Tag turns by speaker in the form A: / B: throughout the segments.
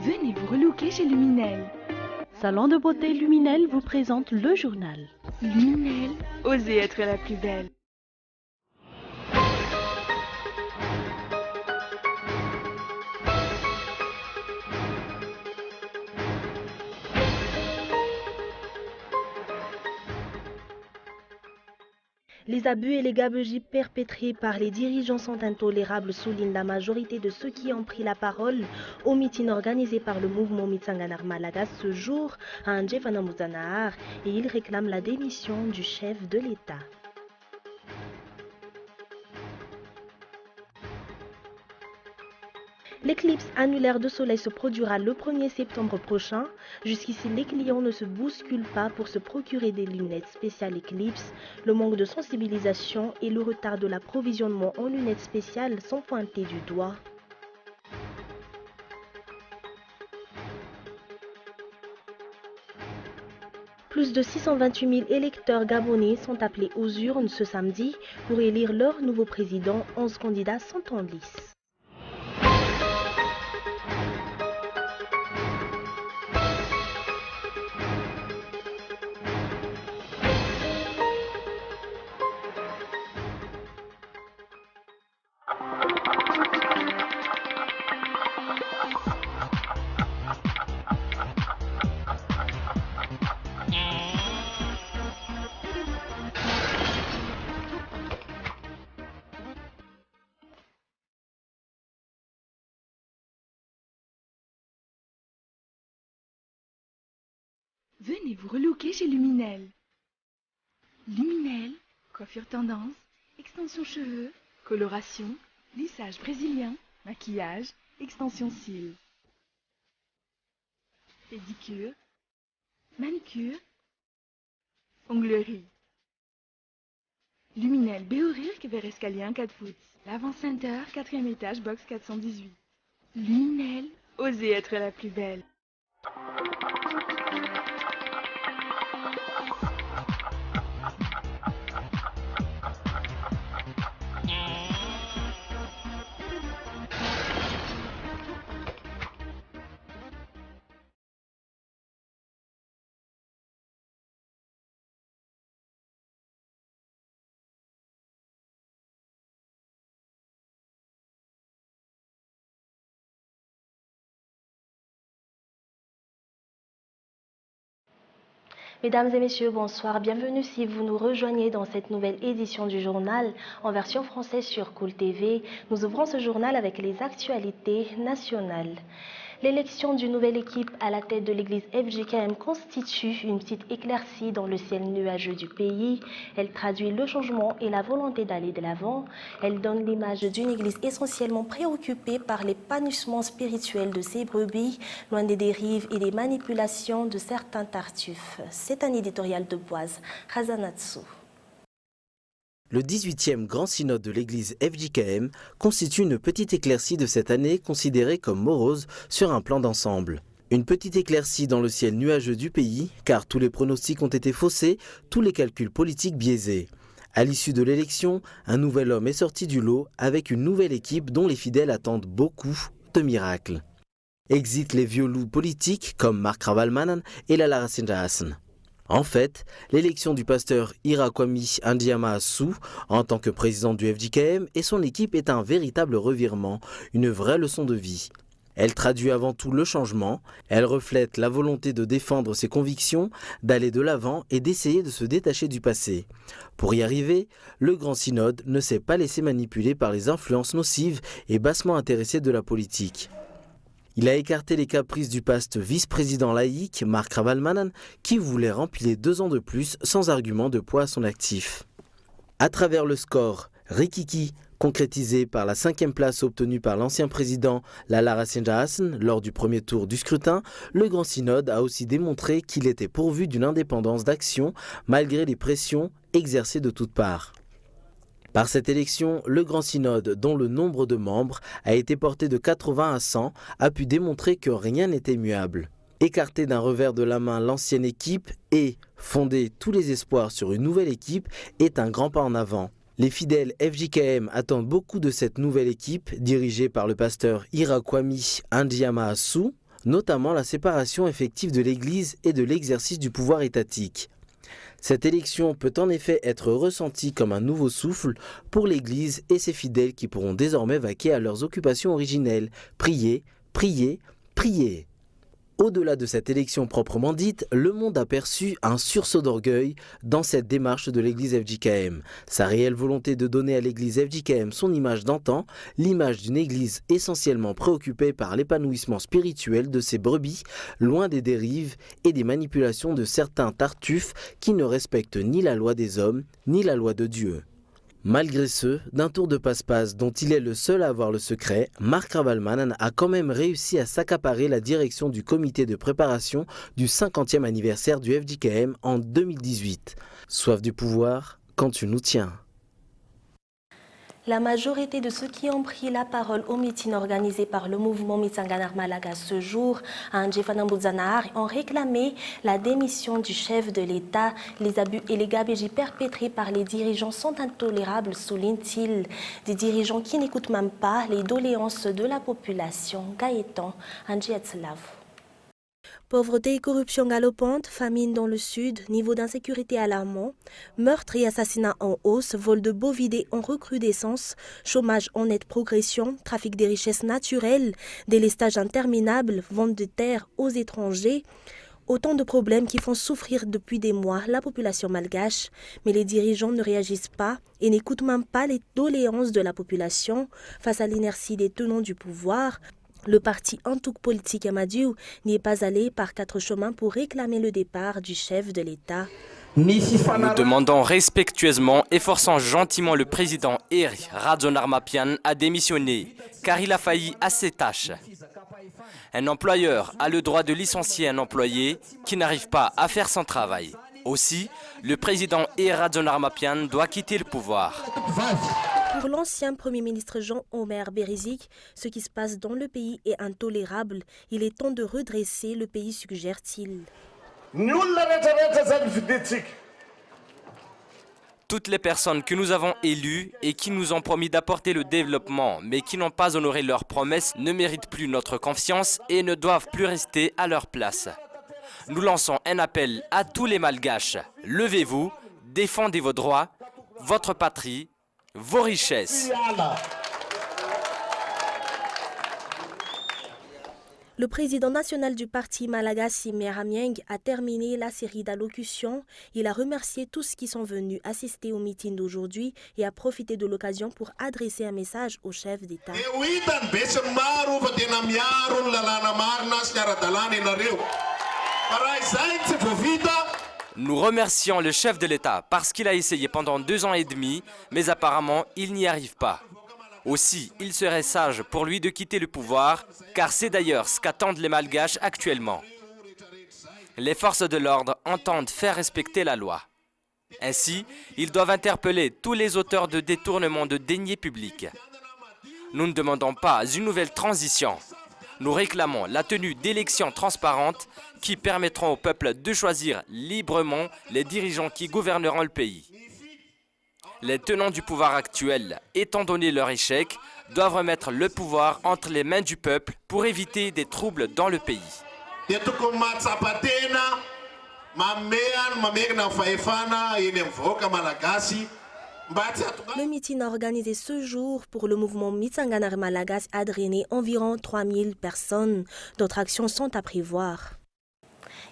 A: Venez vous relooker chez Luminel.
B: Salon de beauté Luminel vous présente le journal.
A: Luminel, osez être la plus belle.
C: Les abus et les gabegies perpétrés par les dirigeants sont intolérables, souligne la majorité de ceux qui ont pris la parole au meeting organisé par le mouvement Mitsanganar Malagas ce jour à Ndjefana Mouzanaar, et ils réclament la démission du chef de l'État. L'éclipse annulaire de soleil se produira le 1er septembre prochain. Jusqu'ici, les clients ne se bousculent pas pour se procurer des lunettes spéciales éclipse. Le manque de sensibilisation et le retard de l'approvisionnement en lunettes spéciales sont pointés du doigt. Plus de 628 000 électeurs gabonais sont appelés aux urnes ce samedi pour élire leur nouveau président. 11 candidats sont en lice.
A: Venez vous relooker chez Luminel. Luminel, coiffure tendance, extension cheveux, coloration, lissage brésilien, maquillage, extension cils. Pédicure, manicure, onglerie. Luminel Béorirk vers escalier 1 4 foot. L'avant center, 4e étage, box 418. Luminel, osez être la plus belle.
C: Mesdames et messieurs, bonsoir. Bienvenue si vous nous rejoignez dans cette nouvelle édition du journal en version française sur Cool TV. Nous ouvrons ce journal avec les actualités nationales. L'élection d'une nouvelle équipe à la tête de l'église FJKM constitue une petite éclaircie dans le ciel nuageux du pays. Elle traduit le changement et la volonté d'aller de l'avant. Elle donne l'image d'une église essentiellement préoccupée par l'épanouissement spirituel de ses brebis, loin des dérives et des manipulations de certains tartuffes. C'est un éditorial de Boise, Razanatsu.
D: Le 18e Grand Synode de l'Église FJKM constitue une petite éclaircie de cette année considérée comme morose sur un plan d'ensemble. Une petite éclaircie dans le ciel nuageux du pays, car tous les pronostics ont été faussés, tous les calculs politiques biaisés. À l'issue de l'élection, un nouvel homme est sorti du lot avec une nouvelle équipe dont les fidèles attendent beaucoup de miracles. Exit les vieux loups politiques comme Mark Ravalmanan et Lala Sinjahasan. En fait, l'élection du pasteur Irakwami Ndiama-Assou en tant que président du FJKM et son équipe est un véritable revirement, une vraie leçon de vie. Elle traduit avant tout le changement, elle reflète la volonté de défendre ses convictions, d'aller de l'avant et d'essayer de se détacher du passé. Pour y arriver, le Grand Synode ne s'est pas laissé manipuler par les influences nocives et bassement intéressées de la politique. Il a écarté les caprices du paste vice-président laïque, Mark Ravalmanan, qui voulait rempiler 2 ans de plus sans argument de poids à son actif. À travers le score Rikiki, concrétisé par la 5e place obtenue par l'ancien président Lala Sinjahasan lors du premier tour du scrutin, le Grand Synode a aussi démontré qu'il était pourvu d'une indépendance d'action malgré les pressions exercées de toutes parts. Par cette élection, le Grand Synode, dont le nombre de membres a été porté de 80 à 100, a pu démontrer que rien n'était immuable. Écarter d'un revers de la main l'ancienne équipe et fonder tous les espoirs sur une nouvelle équipe est un grand pas en avant. Les fidèles FJKM attendent beaucoup de cette nouvelle équipe, dirigée par le pasteur Irakwami Ndiama-Assou, notamment la séparation effective de l'Église et de l'exercice du pouvoir étatique. Cette élection peut en effet être ressentie comme un nouveau souffle pour l'Église et ses fidèles qui pourront désormais vaquer à leurs occupations originelles, prier, prier, prier. Au-delà de cette élection proprement dite, le monde a perçu un sursaut d'orgueil dans cette démarche de l'église FJKM. Sa réelle volonté de donner à l'église FJKM son image d'antan, l'image d'une église essentiellement préoccupée par l'épanouissement spirituel de ses brebis, loin des dérives et des manipulations de certains tartuffes qui ne respectent ni la loi des hommes, ni la loi de Dieu. Malgré ce, d'un tour de passe-passe dont il est le seul à avoir le secret, Marc Ravalman a quand même réussi à s'accaparer la direction du comité de préparation du 50e anniversaire du FJKM en 2018. Soif du pouvoir, quand tu nous tiens.
C: La majorité de ceux qui ont pris la parole au meeting organisé par le mouvement Mitsanganar Malaga ce jour à Ndjefanambouzanar ont réclamé la démission du chef de l'État. Les abus et les gabégies perpétrés par les dirigeants sont intolérables, souligne-t-il. Des dirigeants qui n'écoutent même pas les doléances de la population. Gaëtan Andjiatslav. Pauvreté et corruption galopante, famine dans le sud, niveau d'insécurité alarmant, meurtres et assassinats en hausse, vol de bovidés en recrudescence, chômage en nette progression, trafic des richesses naturelles, délestage interminable, vente de terres aux étrangers. Autant de problèmes qui font souffrir depuis des mois la population malgache, mais les dirigeants ne réagissent pas et n'écoutent même pas les doléances de la population face à l'inertie des tenants du pouvoir. Le parti Antouk politique Amadiou n'y est pas allé par 4 chemins pour réclamer le départ du chef de l'État.
E: Nous demandons respectueusement et forçant gentiment le président Eri Radjonarmapian à démissionner, car il a failli à ses tâches. Un employeur a le droit de licencier un employé qui n'arrive pas à faire son travail. Aussi, le président Eri Radjonarmapian doit quitter le pouvoir.
C: Pour l'ancien Premier ministre Jean-Omer Berizik, ce qui se passe dans le pays est intolérable. Il est temps de redresser le pays, suggère-t-il.
E: Toutes les personnes que nous avons élues et qui nous ont promis d'apporter le développement, mais qui n'ont pas honoré leurs promesses, ne méritent plus notre confiance et ne doivent plus rester à leur place. Nous lançons un appel à tous les Malgaches. Levez-vous, défendez vos droits, votre patrie, vos richesses.
C: Le président national du parti Malagasy Meramieng a terminé la série d'allocutions. Il a remercié tous ceux qui sont venus assister au meeting d'aujourd'hui et a profité de l'occasion pour adresser un message au chef d'État.
E: Nous remercions le chef de l'État parce qu'il a essayé pendant 2 ans et demi, mais apparemment il n'y arrive pas. Aussi, il serait sage pour lui de quitter le pouvoir, car c'est d'ailleurs ce qu'attendent les Malgaches actuellement. Les forces de l'ordre entendent faire respecter la loi. Ainsi, ils doivent interpeller tous les auteurs de détournement de deniers publics. Nous ne demandons pas une nouvelle transition. Nous réclamons la tenue d'élections transparentes qui permettront au peuple de choisir librement les dirigeants qui gouverneront le pays. Les tenants du pouvoir actuel, étant donné leur échec, doivent remettre le pouvoir entre les mains du peuple pour éviter des troubles dans le pays.
C: Le meeting organisé ce jour pour le mouvement Mitsanganar Malagasy a drainé environ 3000 personnes. D'autres actions sont à prévoir.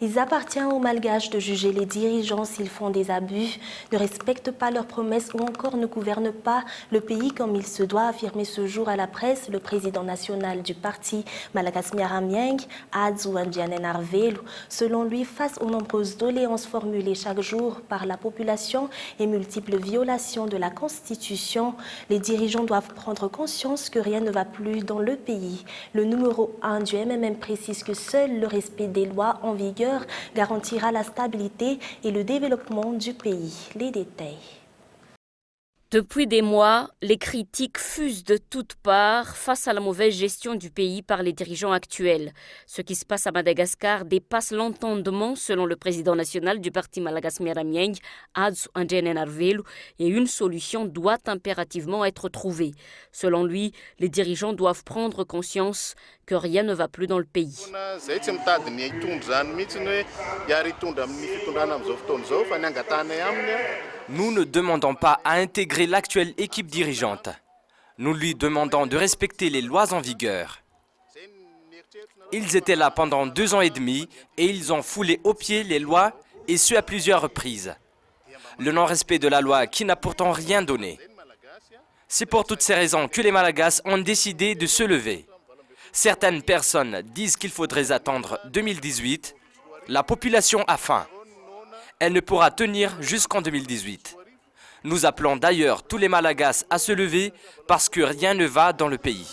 C: Il appartient aux Malgaches de juger les dirigeants s'ils font des abus, ne respectent pas leurs promesses ou encore ne gouvernent pas le pays comme il se doit, affirmer ce jour à la presse le président national du parti Malagasy Meramieng, Adzu Andjanen Arvelu. Selon lui, face aux nombreuses doléances formulées chaque jour par la population et multiples violations de la Constitution, les dirigeants doivent prendre conscience que rien ne va plus dans le pays. Le numéro 1 du MMM précise que seul le respect des lois en vigueur garantira la stabilité et le développement du pays. Les détails.
F: Depuis des mois, les critiques fusent de toutes parts face à la mauvaise gestion du pays par les dirigeants actuels. Ce qui se passe à Madagascar dépasse l'entendement selon le président national du parti Malagas Miaramieng, Adzo Andrade, et une solution doit impérativement être trouvée. Selon lui, les dirigeants doivent prendre conscience que rien ne va plus dans le pays.
E: Nous ne demandons pas à intégrer l'actuelle équipe dirigeante. Nous lui demandons de respecter les lois en vigueur. Ils étaient là pendant 2 ans et demi et ils ont foulé aux pieds les lois et ce à plusieurs reprises. Le non-respect de la loi qui n'a pourtant rien donné. C'est pour toutes ces raisons que les Malagas ont décidé de se lever. Certaines personnes disent qu'il faudrait attendre 2018. La population a faim. Elle ne pourra tenir jusqu'en 2018. Nous appelons d'ailleurs tous les Malagas à se lever parce que rien ne va dans le pays.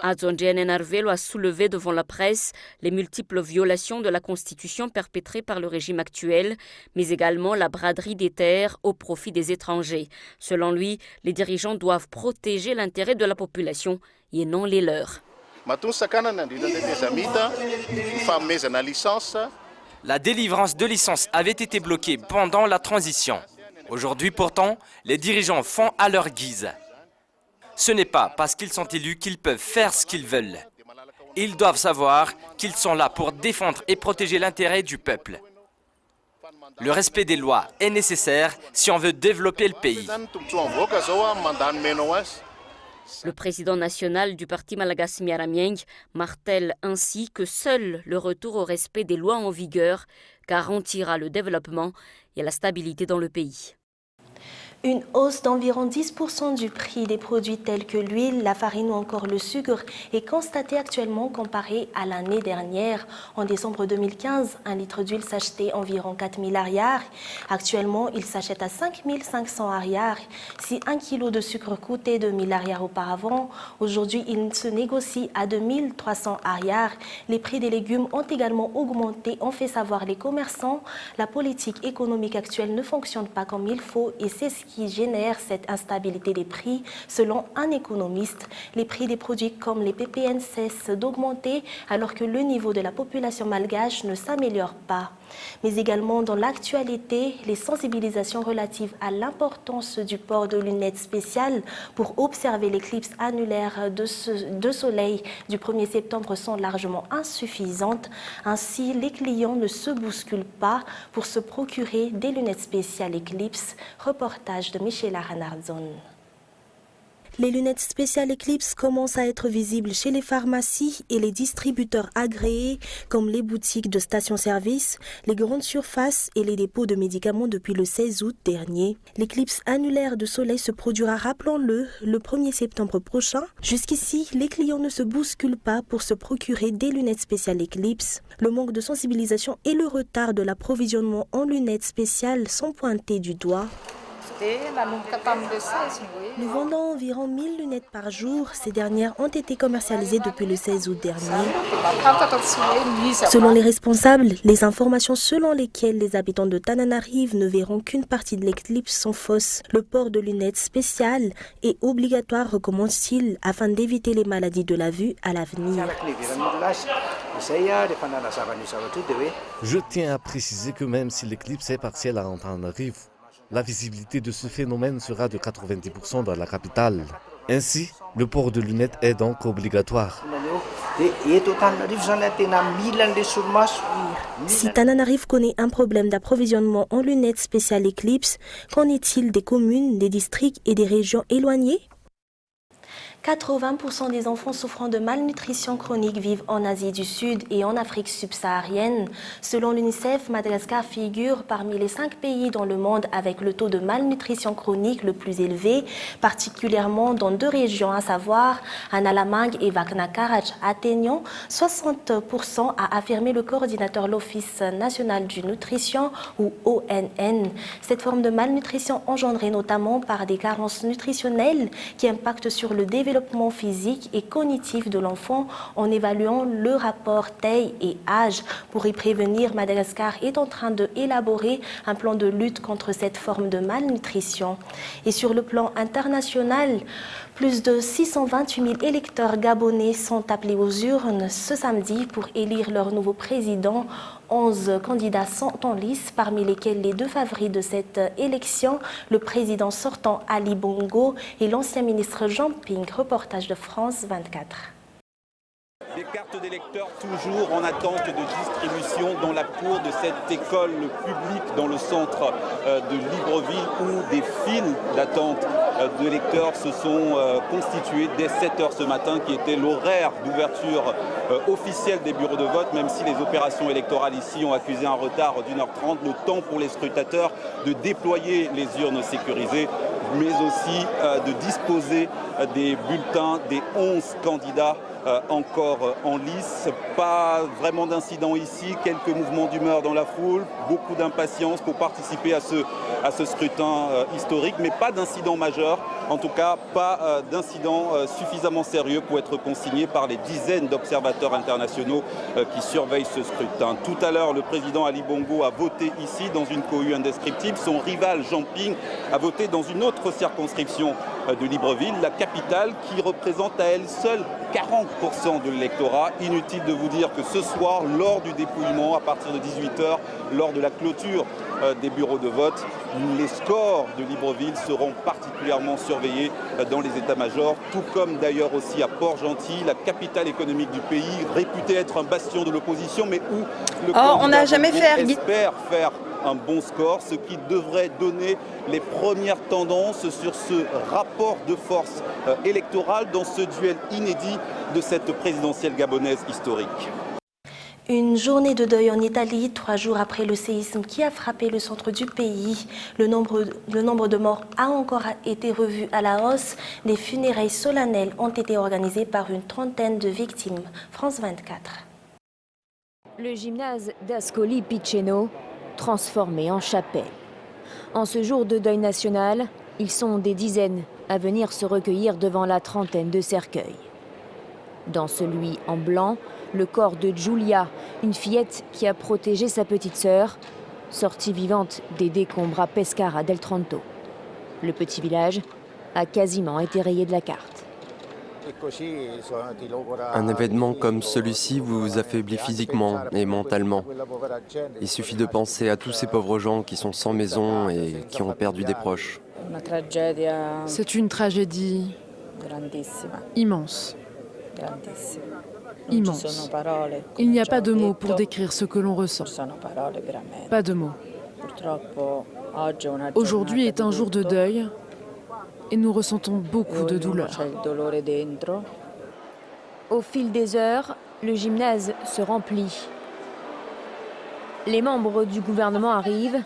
F: Adzo Andrade a soulevé devant la presse les multiples violations de la Constitution perpétrées par le régime actuel, mais également la braderie des terres au profit des étrangers. Selon lui, les dirigeants doivent protéger l'intérêt de la population et non les leurs.
E: La délivrance de licences avait été bloquée pendant la transition. Aujourd'hui pourtant, les dirigeants font à leur guise. Ce n'est pas parce qu'ils sont élus qu'ils peuvent faire ce qu'ils veulent. Ils doivent savoir qu'ils sont là pour défendre et protéger l'intérêt du peuple. Le respect des lois est nécessaire si on veut développer le pays.
F: Le président national du parti Malagas Miaramieng martèle ainsi que seul le retour au respect des lois en vigueur garantira le développement et la stabilité dans le pays.
C: Une hausse d'environ 10% du prix des produits tels que l'huile, la farine ou encore le sucre est constatée actuellement comparée à l'année dernière. En décembre 2015, un litre d'huile s'achetait environ 4 000 ariars. Actuellement, il s'achète à 5 500 ariars. Si 1 kg de sucre coûtait 2 000 ariars auparavant, aujourd'hui, il se négocie à 2 300 ariars. Les prix des légumes ont également augmenté, ont fait savoir les commerçants. La politique économique actuelle ne fonctionne pas comme il faut et c'est ce qui génère cette instabilité des prix. Selon un économiste, les prix des produits comme les PPN cessent d'augmenter alors que le niveau de la population malgache ne s'améliore pas. Mais également dans l'actualité, les sensibilisations relatives à l'importance du port de lunettes spéciales pour observer l'éclipse annulaire de soleil du 1er septembre sont largement insuffisantes. Ainsi, les clients ne se bousculent pas pour se procurer des lunettes spéciales éclipse. Reportage de Michela Ranardzon. Les lunettes spéciales Eclipse commencent à être visibles chez les pharmacies et les distributeurs agréés comme les boutiques de stations-service, les grandes surfaces et les dépôts de médicaments depuis le 16 août dernier. L'éclipse annulaire de soleil se produira, rappelons-le, le 1er septembre prochain. Jusqu'ici, les clients ne se bousculent pas pour se procurer des lunettes spéciales Eclipse. Le manque de sensibilisation et le retard de l'approvisionnement en lunettes spéciales sont pointés du doigt. Nous vendons environ 1000 lunettes par jour. Ces dernières ont été commercialisées depuis le 16 août dernier. Selon les responsables, les informations selon lesquelles les habitants de Tananarive ne verront qu'une partie de l'éclipse sont fausses. Le port de lunettes spéciales est obligatoire, recommande-t-il, afin d'éviter les maladies de la vue à l'avenir.
G: Je tiens à préciser que même si l'éclipse est partielle à Antananarive, la visibilité de ce phénomène sera de 90% dans la capitale. Ainsi, le port de lunettes est donc obligatoire.
C: Si Tananarive connaît un problème d'approvisionnement en lunettes spéciales Eclipse, qu'en est-il des communes, des districts et des régions éloignées ? 80% des enfants souffrant de malnutrition chronique vivent en Asie du Sud et en Afrique subsaharienne. Selon l'UNICEF, Madagascar figure parmi les 5 pays dans le monde avec le taux de malnutrition chronique le plus élevé, particulièrement dans 2 régions, à savoir Analamang et Vaknakarach, atteignant 60%, a affirmé le coordinateur de l'Office national du nutrition, ou ONN. Cette forme de malnutrition engendrée notamment par des carences nutritionnelles qui impactent sur le développement développement physique et cognitif de l'enfant en évaluant le rapport taille et âge. Pour y prévenir, Madagascar est en train d'élaborer un plan de lutte contre cette forme de malnutrition. Et sur le plan international, plus de 628 000 électeurs gabonais sont appelés aux urnes ce samedi pour élire leur nouveau président. 11 candidats sont en lice, parmi lesquels les deux favoris de cette élection, le président sortant Ali Bongo et l'ancien ministre Jean Ping. Reportage de France 24.
H: Des cartes d'électeurs toujours en attente de distribution dans la cour de cette école publique dans le centre de Libreville où des files d'attente d'électeurs se sont constituées dès 7 h ce matin qui était l'horaire d'ouverture officielle des bureaux de vote, même si les opérations électorales ici ont accusé un retard d'1h30, le temps pour les scrutateurs de déployer les urnes sécurisées, mais aussi de disposer des bulletins des 11 candidats encore en lice. Pas vraiment d'incidents ici, quelques mouvements d'humeur dans la foule, beaucoup d'impatience pour participer à ce scrutin historique, mais pas d'incident majeur, en tout cas pas d'incident suffisamment sérieux pour être consigné par les dizaines d'observateurs internationaux qui surveillent ce scrutin. Tout à l'heure, le président Ali Bongo a voté ici dans une cohue indescriptible. Son rival Jean Ping a voté dans une autre circonscription de Libreville, la capitale, qui représente à elle seule 40% de l'électorat. Inutile de vous dire que ce soir, lors du dépouillement, à partir de 18 h, lors de la clôture des bureaux de vote, les scores de Libreville seront particulièrement surveillés dans les états-majors, tout comme d'ailleurs aussi à Port-Gentil, la capitale économique du pays, réputée être un bastion de l'opposition, mais où le candidat espère faire un bon score, ce qui devrait donner les premières tendances sur ce rapport de force électorale dans ce duel inédit de cette présidentielle gabonaise historique.
C: Une journée de deuil en Italie, 3 jours après le séisme qui a frappé le centre du pays. Le nombre de morts a encore été revu à la hausse. Des funérailles solennelles ont été organisées par une trentaine de victimes. France 24.
I: Le gymnase d'Ascoli Piceno, transformé en chapelle. En ce jour de deuil national, ils sont des dizaines à venir se recueillir devant la trentaine de cercueils. Dans celui en blanc, le corps de Giulia, une fillette qui a protégé sa petite sœur, sortie vivante des décombres à Pescara del Tronto. Le petit village a quasiment été rayé de la carte.
J: Un événement comme celui-ci vous affaiblit physiquement et mentalement. Il suffit de penser à tous ces pauvres gens qui sont sans maison et qui ont perdu des proches.
K: C'est une tragédie immense. Immense. Il n'y a pas de mots pour décrire ce que l'on ressent. Pas de mots. Aujourd'hui est un jour de deuil et nous ressentons beaucoup de douleur.
I: Au fil des heures, le gymnase se remplit. Les membres du gouvernement arrivent.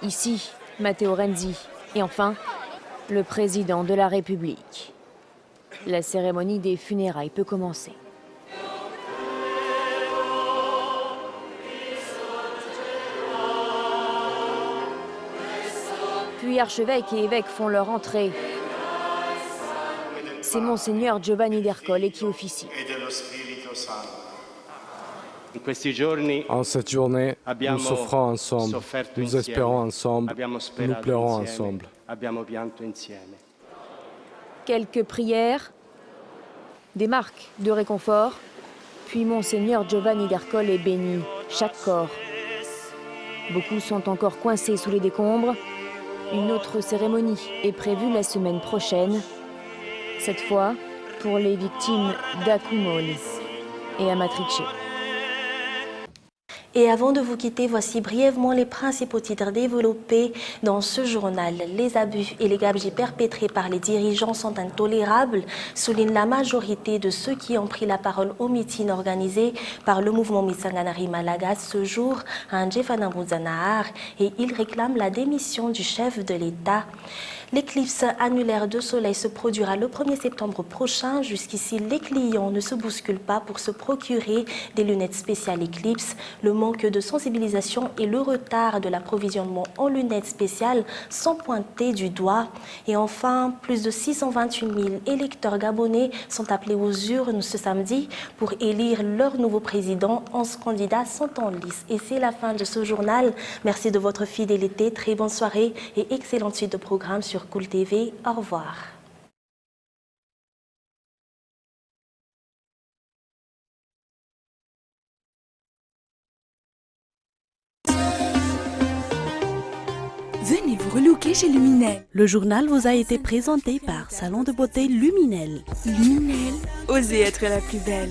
I: Ici, Matteo Renzi. Et enfin, le président de la République. La cérémonie des funérailles peut commencer. Puis archevêques et évêques font leur entrée. C'est Monseigneur Giovanni d'Ercole qui officie.
L: En cette journée, nous souffrons ensemble, nous espérons ensemble, nous pleurons ensemble.
I: Quelques prières, des marques de réconfort, puis Monseigneur Giovanni d'Ercole est béni, chaque corps. Beaucoup sont encore coincés sous les décombres. Une autre cérémonie est prévue la semaine prochaine, cette fois pour les victimes d'Akumoli et Amatrice.
C: Et avant de vous quitter, voici brièvement les principaux titres développés dans ce journal. Les abus et les gabegies perpétrés par les dirigeants sont intolérables, souligne la majorité de ceux qui ont pris la parole au meeting organisé par le mouvement Mitsanganari Malaga ce jour à Ndjefana-Mbuzanaar, et ils réclament la démission du chef de l'État. L'éclipse annulaire de soleil se produira le 1er septembre prochain. Jusqu'ici, les clients ne se bousculent pas pour se procurer des lunettes spéciales éclipse. Le manque de sensibilisation et le retard de l'approvisionnement en lunettes spéciales sont pointés du doigt. Et enfin, plus de 628 000 électeurs gabonais sont appelés aux urnes ce samedi pour élire leur nouveau président. 11 candidats sont en lice. Et c'est la fin de ce journal. Merci de votre fidélité. Très bonne soirée et excellente suite de programmes sur Cool TV. Au revoir.
A: Venez vous relooker chez Luminel.
B: Le journal vous a été présenté par Salon de beauté Luminel.
A: Luminel, osez être la plus belle.